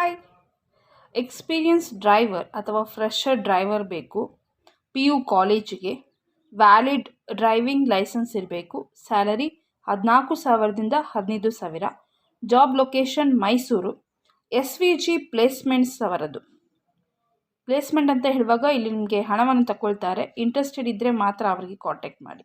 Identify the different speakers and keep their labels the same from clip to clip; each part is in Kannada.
Speaker 1: ಹಾಯ್. ಎಕ್ಸ್ಪೀರಿಯನ್ಸ್ ಡ್ರೈವರ್ ಅಥವಾ ಫ್ರೆಷರ್ ಡ್ರೈವರ್ ಬೇಕು. PU ಕಾಲೇಜಿಗೆ ವ್ಯಾಲಿಡ್ ಡ್ರೈವಿಂಗ್ ಲೈಸೆನ್ಸ್ ಇರಬೇಕು. ಸ್ಯಾಲರಿ 14,000ದಿಂದ 15,000. Job location Mysuru. SVG placements ಅವರದ್ದು. ಪ್ಲೇಸ್ಮೆಂಟ್ ಅಂತ ಹೇಳುವಾಗ ಇಲ್ಲಿ ನಿಮಗೆ ಹಣವನ್ನು ತಗೊಳ್ತಾರೆ. ಇಂಟ್ರೆಸ್ಟೆಡ್ ಇದ್ದರೆ ಮಾತ್ರ ಅವರಿಗೆ ಕಾಂಟ್ಯಾಕ್ಟ್ ಮಾಡಿ.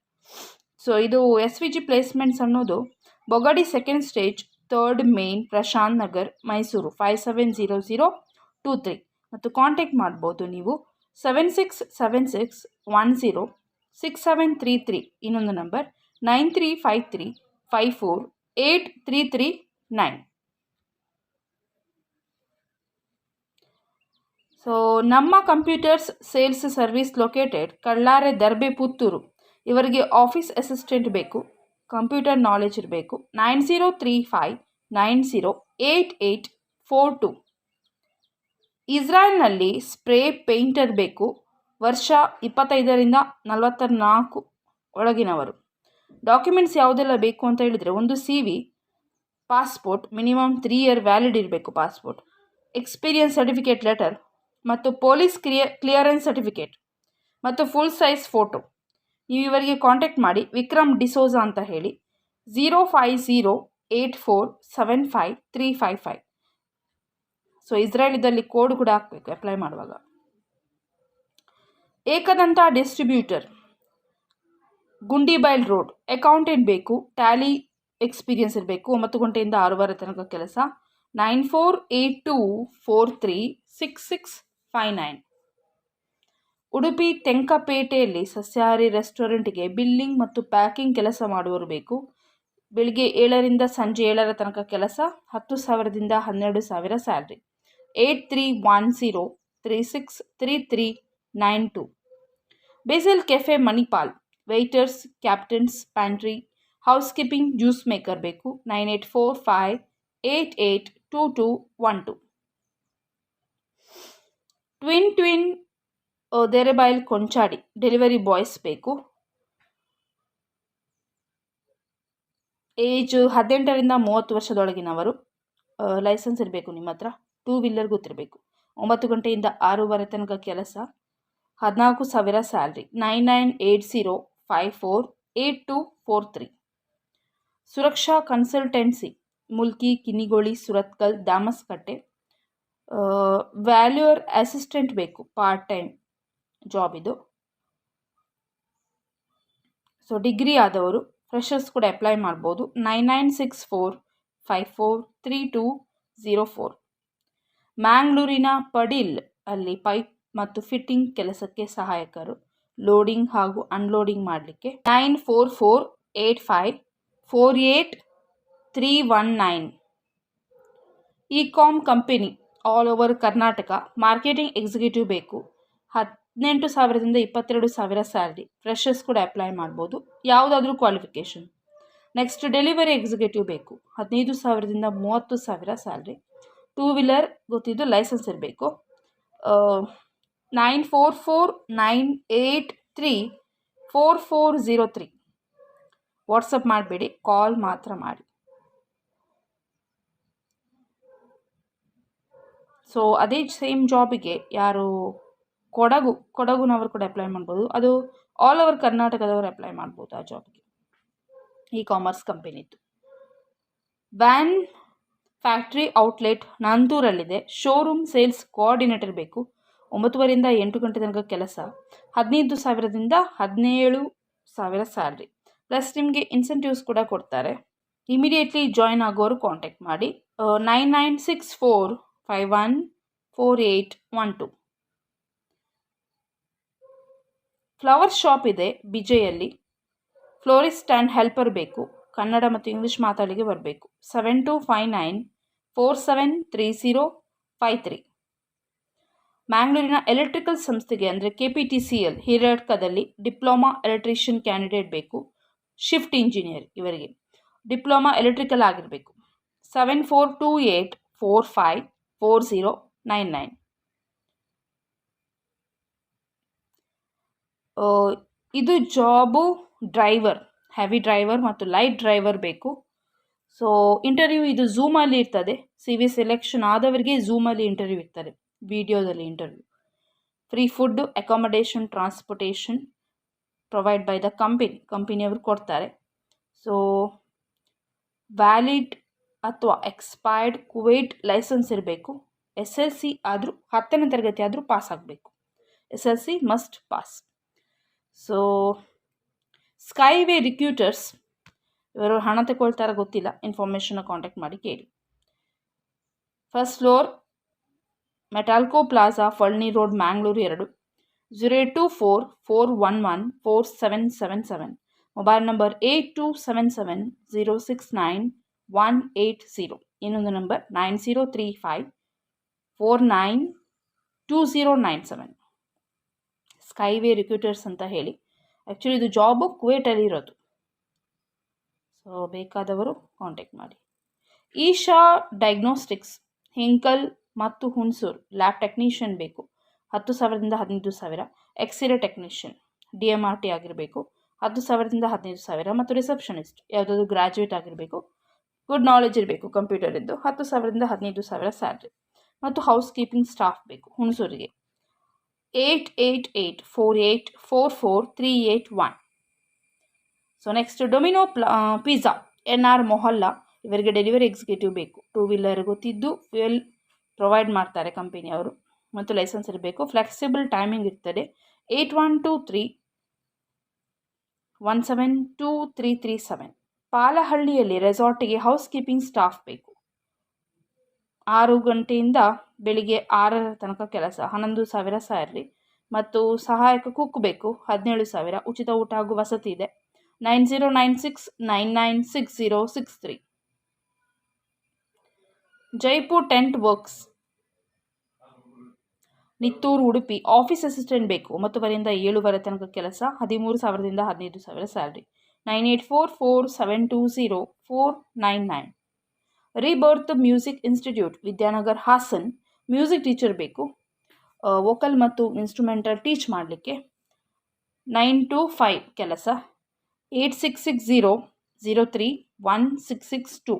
Speaker 1: ಸೊ ಇದು SVG ಪ್ಲೇಸ್ಮೆಂಟ್ಸ್ ಅನ್ನೋದು Bogadi second stage 3rd main Prashant Nagar Mysuru 570023 ಮತ್ತು ಕಾಂಟ್ಯಾಕ್ಟ್ ಮಾಡ್ಬೋದು ನೀವು 7676106733. ಇನ್ನೊಂದು ನಂಬರ್ 9353548339. ಸೊ ನಮ್ಮ computers sales service located Kallare Darbe Puttur. ಇವರಿಗೆ ಆಫೀಸ್ ಅಸಿಸ್ಟೆಂಟ್ ಬೇಕು. ಕಂಪ್ಯೂಟರ್ ನಾಲೆಜ್ ಇರಬೇಕು. 9035908842. ಇಸ್ರಾಯೇಲ್ನಲ್ಲಿ ಸ್ಪ್ರೇ ಪೇಂಟರ್ ಬೇಕು. ವರ್ಷ 25ರಿಂದ 44 ಒಳಗಿನವರು. ಡಾಕ್ಯುಮೆಂಟ್ಸ್ ಯಾವುದೆಲ್ಲ ಬೇಕು ಅಂತ ಹೇಳಿದರೆ, ಒಂದು CV, passport, minimum 3 year valid ಇರಬೇಕು ಪಾಸ್ಪೋರ್ಟ್, ಎಕ್ಸ್ಪೀರಿಯನ್ಸ್ ಸರ್ಟಿಫಿಕೇಟ್ ಲೆಟರ್ ಮತ್ತು ಪೊಲೀಸ್ ಕ್ಲಿಯರೆನ್ಸ್ ಸರ್ಟಿಫಿಕೇಟ್ ಮತ್ತು ಫುಲ್ ಸೈಜ್ ಫೋಟೋ. ನೀವು ಇವರಿಗೆ ಕಾಂಟ್ಯಾಕ್ಟ್ ಮಾಡಿ. ವಿಕ್ರಮ್ ಡಿಸೋಜಾ ಅಂತ ಹೇಳಿ 0508475355. ಸೊ ಇಸ್ರಾಯೇಲಿದಲ್ಲಿ ಕೋಡ್ ಕೂಡ ಹಾಕಬೇಕು ಅಪ್ಲೈ ಮಾಡುವಾಗ. Ekadanta distributor, Gundibail road. Accountant ಬೇಕು. ಟ್ಯಾಲಿ ಎಕ್ಸ್ಪೀರಿಯನ್ಸ್ ಇರಬೇಕು. 9 ಗಂಟೆಯಿಂದ 6:30 ತನಕ ಕೆಲಸ. 9482436659. ಉಡುಪಿ ತೆಂಕಪೇಟೆಯಲ್ಲಿ ಸಸ್ಯಾಹಾರಿ ರೆಸ್ಟೋರೆಂಟ್ಗೆ ಬಿಲ್ಲಿಂಗ್ ಮತ್ತು ಪ್ಯಾಕಿಂಗ್ ಕೆಲಸ ಮಾಡುವವರು ಬೇಕು. ಬೆಳಿಗ್ಗೆ 7ರಿಂದ ಸಂಜೆ 7 ತನಕ ಕೆಲಸ. 10,000ದಿಂದ 12,000 salary. 8310363392. Basil cafe Manipal. Waiters, captains, pantry, housekeeping, juice maker ಬೇಕು. 9845882212. Twin Derebail Konchady. Delivery boys ಬೇಕು. ಏಜ್ 18ರಿಂದ 30 ವರ್ಷದೊಳಗಿನವರು. ಲೈಸೆನ್ಸ್ ಇರಬೇಕು ನಿಮ್ಮ ಹತ್ರ. 2 ವೀಲರ್ ಗೊತ್ತಿರಬೇಕು. 9 ಗಂಟೆಯಿಂದ 6:30 ತನಕ ಕೆಲಸ. 14,000 ಸ್ಯಾಲ್ರಿ. 9980548243. ಸುರಕ್ಷಾ ಕನ್ಸಲ್ಟೆನ್ಸಿ. ಮುಲ್ಕಿ, ಕಿನಿಗೋಳಿ, ಸುರತ್ಕಲ್, ದಾಮಸ್ಕಟ್ಟೆ. ವ್ಯಾಲ್ಯೂರ್ ಅಸಿಸ್ಟೆಂಟ್ ಬೇಕು. ಪಾರ್ಟ್ ಟೈಮ್ ಜಾಬ್ ಇದು. ಸೊ ಡಿಗ್ರಿ ಆದವರು ಫ್ರೆಷರ್ಸ್ ಕೂಡ ಅಪ್ಲೈ ಮಾಡ್ಬೋದು. 9964543204. ಮ್ಯಾಂಗ್ಳೂರಿನ ಪಡೀಲ್ ಅಲ್ಲಿ ಪೈಪ್ ಮತ್ತು ಫಿಟ್ಟಿಂಗ್ ಕೆಲಸಕ್ಕೆ ಸಹಾಯಕರು. ಲೋಡಿಂಗ್ ಹಾಗೂ ಅನ್ಲೋಡಿಂಗ್ ಮಾಡಲಿಕ್ಕೆ. 9448548319. Ecom company all over Karnataka. Marketing executive ಬೇಕು. 18,000ದಿಂದ 22,000 ಸ್ಯಾಲ್ರಿ. ಫ್ರೆಷರ್ಸ್ ಕೂಡ ಅಪ್ಲೈ ಮಾಡ್ಬೋದು, ಯಾವುದಾದ್ರೂ ಕ್ವಾಲಿಫಿಕೇಷನ್. ನೆಕ್ಸ್ಟ್ ಡೆಲಿವರಿ ಎಕ್ಸಿಕ್ಯೂಟಿವ್ ಬೇಕು. 15,000ದಿಂದ 30,000 ಸ್ಯಾಲ್ರಿ. 2 ವೀಲರ್ ಗೊತ್ತಿದ್ದು ಲೈಸೆನ್ಸ್ ಇರಬೇಕು. 9449834403. ವಾಟ್ಸಪ್ ಮಾಡಬೇಡಿ, ಕಾಲ್ ಮಾತ್ರ ಮಾಡಿ. ಸೊ ಅದೇ ಸೇಮ್ ಜಾಬಿಗೆ ಯಾರು ಕೊಡಗುನವರು ಕೂಡ ಅಪ್ಲೈ ಮಾಡ್ಬೋದು. ಅದು ಆಲ್ ಓವರ್ ಕರ್ನಾಟಕದವರು ಅಪ್ಲೈ ಮಾಡ್ಬೋದು ಆ ಜಾಬ್ಗೆ. ಇ ಕಾಮರ್ಸ್ ಕಂಪನಿದ್ದು. ವ್ಯಾನ್ ಫ್ಯಾಕ್ಟ್ರಿ ಔಟ್ಲೆಟ್ ನಂದೂರಲ್ಲಿದೆ. ಶೋರೂಮ್ ಸೇಲ್ಸ್ ಕೋಆರ್ಡಿನೇಟರ್ ಬೇಕು. 9:30ರಿಂದ 8 ಗಂಟೆ ತನಕ ಕೆಲಸ. 15,000ದಿಂದ 17,000 ಸ್ಯಾಲ್ರಿ. ಪ್ಲಸ್ ನಿಮಗೆ ಇನ್ಸೆಂಟಿವ್ಸ್ ಕೂಡ ಕೊಡ್ತಾರೆ. ಇಮಿಡಿಯೇಟ್ಲಿ ಜಾಯಿನ್ ಆಗೋರು ಕಾಂಟ್ಯಾಕ್ಟ್ ಮಾಡಿ. 9964514812. ಫ್ಲವರ್ ಶಾಪ್ ಇದೆ ಬಿಜೆಯಲ್ಲಿ. ಫ್ಲೋರಿಸ್ಟ್ ಆ್ಯಂಡ್ ಹೆಲ್ಪರ್ ಬೇಕು. ಕನ್ನಡ ಮತ್ತು ಇಂಗ್ಲೀಷ್ ಮಾತಾಡಲಿಕ್ಕೆ ಬರಬೇಕು. 7259473053. ಮ್ಯಾಂಗ್ಳೂರಿನ ಎಲೆಕ್ಟ್ರಿಕಲ್ ಸಂಸ್ಥೆಗೆ ಅಂದರೆ KPTCL ಹಿರೇಡ್ಕದಲ್ಲಿ ಡಿಪ್ಲೊಮಾ ಎಲೆಕ್ಟ್ರಿಷಿಯನ್ ಕ್ಯಾಂಡಿಡೇಟ್ ಬೇಕು. ಶಿಫ್ಟ್ ಇಂಜಿನಿಯರ್ ಇವರಿಗೆ ಡಿಪ್ಲೊಮಾ ಎಲೆಕ್ಟ್ರಿಕಲ್ ಆಗಿರಬೇಕು. 7428454099. ಇದು ಜಾಬು ಡ್ರೈವರ್, ಹೆವಿ ಡ್ರೈವರ್ ಮತ್ತು ಲೈಟ್ ಡ್ರೈವರ್ ಬೇಕು. ಸೊ ಇಂಟರ್ವ್ಯೂ ಇದು ಝೂಮಲ್ಲಿ ಇರ್ತದೆ. CV ಸೆಲೆಕ್ಷನ್ ಆದವರಿಗೆ ಝೂಮಲ್ಲಿ ಇಂಟರ್ವ್ಯೂ ಇರ್ತಾರೆ, ವಿಡಿಯೋದಲ್ಲಿ interview. Free food, accommodation, transportation provide by the ಕಂಪನಿಯವರು ಕೊಡ್ತಾರೆ. ಸೊ ವ್ಯಾಲಿಡ್ ಅಥವಾ ಎಕ್ಸ್ಪೈರ್ಡ್ ಕುವೈಟ್ ಲೈಸೆನ್ಸ್ ಇರಬೇಕು. SLC ಆದರೂ 10ನೇ ತರಗತಿ ಆದರೂ ಪಾಸ್ ಆಗಬೇಕು. SLC must pass. So skyway recruiters ಇವರು ಹಣ ತಗೊಳ್ತಾರ ಗೊತ್ತಿಲ್ಲ, ಇನ್ಫಾರ್ಮೇಷನ್ನ ಕಾಂಟ್ಯಾಕ್ಟ್ ಮಾಡಿ ಕೇಳಿ. First floor Metalco plaza, Falnir road, Mangalore 2, 02441147777. Mobile number 8277069180. ಇನ್ನೊಂದು ನಂಬರ್ 9035492097. ಸ್ಕೈವೇ ರಿಕ್ರೂಟರ್ಸ್ ಅಂತ ಹೇಳಿ. ಆ್ಯಕ್ಚುಲಿ ಇದು ಜಾಬು ಕುವೈಟಲ್ಲಿ ಇರೋದು. ಸೊ ಬೇಕಾದವರು ಕಾಂಟ್ಯಾಕ್ಟ್ ಮಾಡಿ. ಈಶಾ ಡಯಾಗ್ನೋಸ್ಟಿಕ್ಸ್, ಹಿಂಕಲ್ ಮತ್ತು ಹುಣಸೂರು ಲ್ಯಾಬ್ ಟೆಕ್ನಿಷಿಯನ್ ಬೇಕು. 10,000ದಿಂದ 15,000. ಎಕ್ಸ್ರೇ ಟೆಕ್ನಿಷಿಯನ್ DMRT ಆಗಿರಬೇಕು. 10,000ದಿಂದ 15,000. ಮತ್ತು ರಿಸೆಪ್ಷನಿಸ್ಟ್ ಯಾವುದಾದ್ರು ಗ್ರ್ಯಾಜುಯೇಟ್ ಆಗಿರಬೇಕು. ಗುಡ್ ನಾಲೆಜ್ ಇರಬೇಕು ಕಂಪ್ಯೂಟರಿಂದು. 10,000ದಿಂದ 15,000 ಸ್ಯಾಲ್ರಿ. ಮತ್ತು ಹೌಸ್ ಕೀಪಿಂಗ್ ಸ್ಟಾಫ್ ಬೇಕು ಹುಣಸೂರಿಗೆ. 8884844381. So next domino pizza, NR Mohalla, ಇವರಿಗೆ ಡೆಲಿವರಿ ಎಕ್ಸಿಕ್ಯೂಟಿವ್ ಬೇಕು. 2 ವೀಲರ್ ಗೊತ್ತಿದ್ದು ಫ್ಯೂಯಲ್ ಪ್ರೊವೈಡ್ ಮಾಡ್ತಾರೆ ಕಂಪನಿಯವರು ಮತ್ತು ಲೈಸೆನ್ಸ್ ಇರಬೇಕು. ಫ್ಲೆಕ್ಸಿಬಲ್ ಟೈಮಿಂಗ್ ಇರ್ತದೆ. 8123172337. ಪಾಲಹಳ್ಳಿಯಲ್ಲಿ ರೆಸಾರ್ಟಿಗೆ ಹೌಸ್ ಕೀಪಿಂಗ್ ಸ್ಟಾಫ್ ಬೇಕು. 6 ಗಂಟೆಯಿಂದ ಬೆಳಿಗ್ಗೆ 6 ತನಕ ಕೆಲಸ. 11,000 ಸ್ಯಾಲ್ರಿ ಮತ್ತು ಸಹಾಯಕ ಕುಕ್ ಬೇಕು. 17,000. ಉಚಿತ ಊಟ ಹಾಗೂ ವಸತಿ ಇದೆ. 9096996063. Jaipur tent works, Nitturu, Udupi office assistant ಬೇಕು. 9ವರೆಯಿಂದ 7ವರೆ ತನಕ ಕೆಲಸ. 13,000ದಿಂದ 15,000 salary. 9844720499. Rebirth music institute, Vidyanagar, Hassan, music teacher ಬೇಕು. ವೋಕಲ್ ಮತ್ತು ಇನ್ಸ್ಟ್ರೂಮೆಂಟಲ್ ಟೀಚ್ ಮಾಡಲಿಕ್ಕೆ. 9 to 5 ಕೆಲಸ. 8660031662.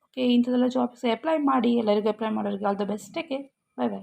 Speaker 1: ಓಕೆ, ಇಂಥದ್ದೆಲ್ಲ ಜಾಬ್ಸ್ಗೆ ಅಪ್ಲೈ ಮಾಡಿ. ಎಲ್ಲರಿಗೂ ಅಪ್ಲೈ ಮಾಡೋರಿಗೆ all the best. Take care. Bye bye.